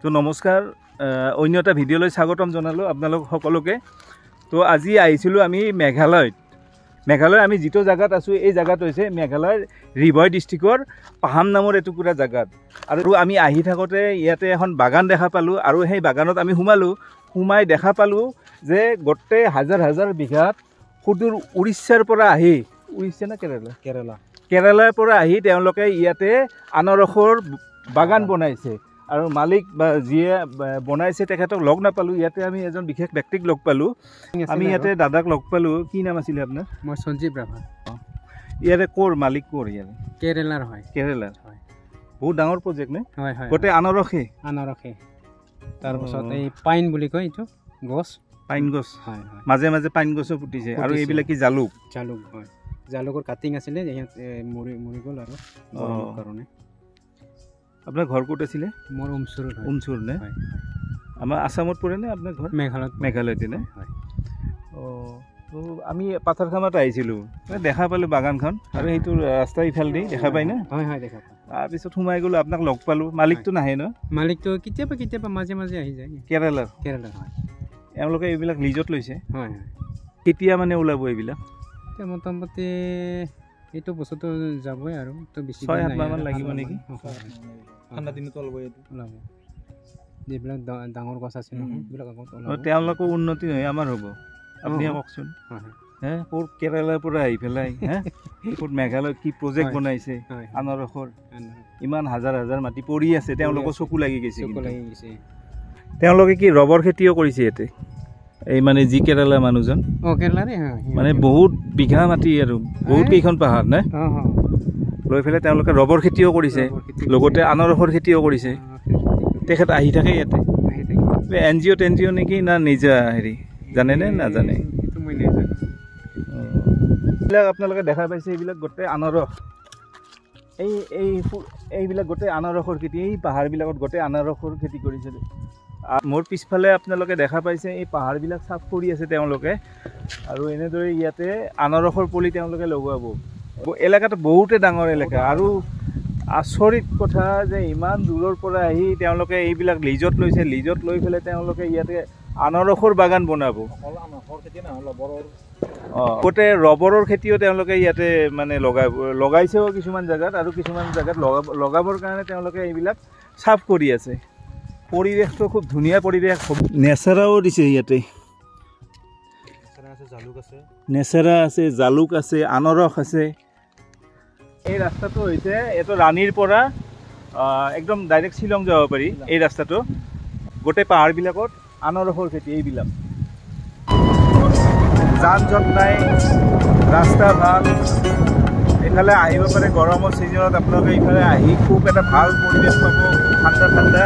তো নমস্কাৰ অন্য এটা ভিডিঅ'লৈ স্বাগতম জনালোঁ আপোনালোক সকলোকে। তো আজি আহিছিলোঁ আমি মেঘালয় আমি যিটো জায়গাত আছোঁ এই জায়গাত হৈছে মেঘালয়ৰ ৰিভয় ডিষ্ট্ৰিক্টৰ পাহাম নামৰ এটুকুৰা জায়গাত। আৰু আমি আহি থাকোঁতে ইয়াতে এখন বাগান দেখা পালোঁ আৰু সেই বাগানত আমি সোমাই দেখা পালোঁ যে গোটেই হাজাৰ হাজাৰ বিঘাত সুদূৰ উৰিষ্যাৰ পৰা আহি উৰিষ্যা না কেৰালাৰ পৰা আহি তেওঁলোকে ইয়াতে আনাৰসৰ বাগান বনাইছে। আৰু মালিক বা যিয়ে বনাইছে তেখেতক লগ নাপালোঁ, ইয়াতে আমি এজন বিশেষ ব্যক্তিক লগ পালোঁ। আমি ইয়াতে দাদাক লগ পালোঁ। কি নাম আছিলে আপোনাৰ? মই সঞ্জীৱ ৰাভা। ইয়াতে ক'ৰ মালিক ক'ৰ? ইয়াতে কেৰেলাৰ হয়। কেৰেলাৰ হয়। বহুত ডাঙৰ প্ৰজেক্ট নে? হয় হয়। গোটেই আনাৰসে তাৰপাছত এই পাইন বুলি কয়, এইটো গছ পাইন গছ। হয় হয়। মাজে মাজে পাইন গছো ফুটিছে। আৰু এইবিলাক কি জালুক হয়। জালুকৰ কাটিং আছিলে, মৰি গ'ল আৰু কাৰণে। আপোনাৰ ঘৰ ক'ত আছিলে? মোৰ উমচুৰ নে? আমাৰ আসামত পৰে নে আপোনাৰ ঘৰ? মেঘালয়তে নে? অঁ, তো আমি পাথাৰখামত আহিছিলোঁ, দেখা পালোঁ বাগানখন আৰু সেইটো ৰাস্তা ইফালেদি দেখা পাই না? হয় হয়, দেখা পাই। তাৰপিছত সোমাই গ'লোঁ, আপোনাক লগ পালোঁ। মালিকটো নাহে ন? মালিকটো কেতিয়াবা মাজে মাজে আহি যায়। কেৰেলাৰ হয়। এওঁলোকে এইবিলাক লিজত লৈছে। হয় হয়। কেতিয়া মানে ওলাব এইবিলাক? এতিয়া মোটামুটি এইটো বছৰটো যাবই আৰু বেছি 6-7 মাহমান লাগিব নেকি? ঠাণ্ডা দিনতো ওলাব। যিবিলাক ডাঙৰ গছ আছে নহয় সেইবিলাক আগত ওলাব। তেওঁলোকৰ উন্নতি নহয়, আমাৰ হ'ব। আপুনি কওকচোন, ক'ত কেৰেলাৰ পৰা আহি পেলাই ক'ত মেঘালয়ত কি প্ৰজেক্ট বনাইছে আনাৰসৰ, ইমান হাজাৰ হাজাৰ মাটি পৰি আছে, তেওঁলোকৰ চকু লাগি গৈছে। তেওঁলোকে কি ৰবৰ খেতিও কৰিছে ইয়াতে? এই মানে যি কেৰেলাৰ মানুহজন মানে বহুত বিঘা মাটি আৰু বহুত কেইখন পাহাৰ নাই লৈ পেলাই তেওঁলোকে ৰবৰ খেতিও কৰিছে, লগতে আনাৰসৰ খেতিও কৰিছে। তেখেত আহি থাকে ইয়াতে। NGO টেনজিঅ' নেকি না নিজা হেৰি জানেনে নাজানে? এইবিলাক আপোনালোকে দেখা পাইছে, এইবিলাক গোটেই আনাৰস। এইবিলাক গোটেই আনাৰসৰ খেতি। এই পাহাৰবিলাকত গোটেই আনাৰসৰ খেতি কৰিছে। মোৰ পিছফালে আপোনালোকে দেখা পাইছে এই পাহাৰবিলাক চাফ কৰি আছে তেওঁলোকে, আৰু এনেদৰে ইয়াতে আনাৰসৰ পুলি তেওঁলোকে লগাব। এলেকাটো বহুতে ডাঙৰ এলেকা, আৰু আচৰিত কথা যে ইমান দূৰৰ পৰা আহি তেওঁলোকে এইবিলাক লিজত লৈছে। লিজত লৈ পেলাই তেওঁলোকে ইয়াতে আনাৰসৰ বাগান বনাব। গোটেই ৰবৰৰ খেতিও তেওঁলোকে ইয়াতে মানে লগাইছেও কিছুমান জেগাত, আৰু কিছুমান জেগাত লগাবৰ কাৰণে তেওঁলোকে এইবিলাক চাফ কৰি আছে। পৰিৱেশটো খুব ধুনীয়া পৰিৱেশ। নেচাৰাও দিছে ইয়াতে, নেচাৰা আছে, জালুক আছে, আনাৰস আছে। এই ৰাস্তাটো হৈছে এইটো ৰাণীৰ পৰা একদম ডাইৰেক্ট শ্বিলং যাব পাৰি। এই ৰাস্তাটো গোটেই পাহাৰবিলাকত আনাৰসৰ খেতি। এইবিলাক যান জঁট নাই, ৰাস্তা ভাল। এইফালে আহিব পাৰে গৰমৰ ছিজনত, আপোনালোকে এইফালে আহি খুব এটা ভাল পৰিৱেশ পাব, ঠাণ্ডা ঠাণ্ডা।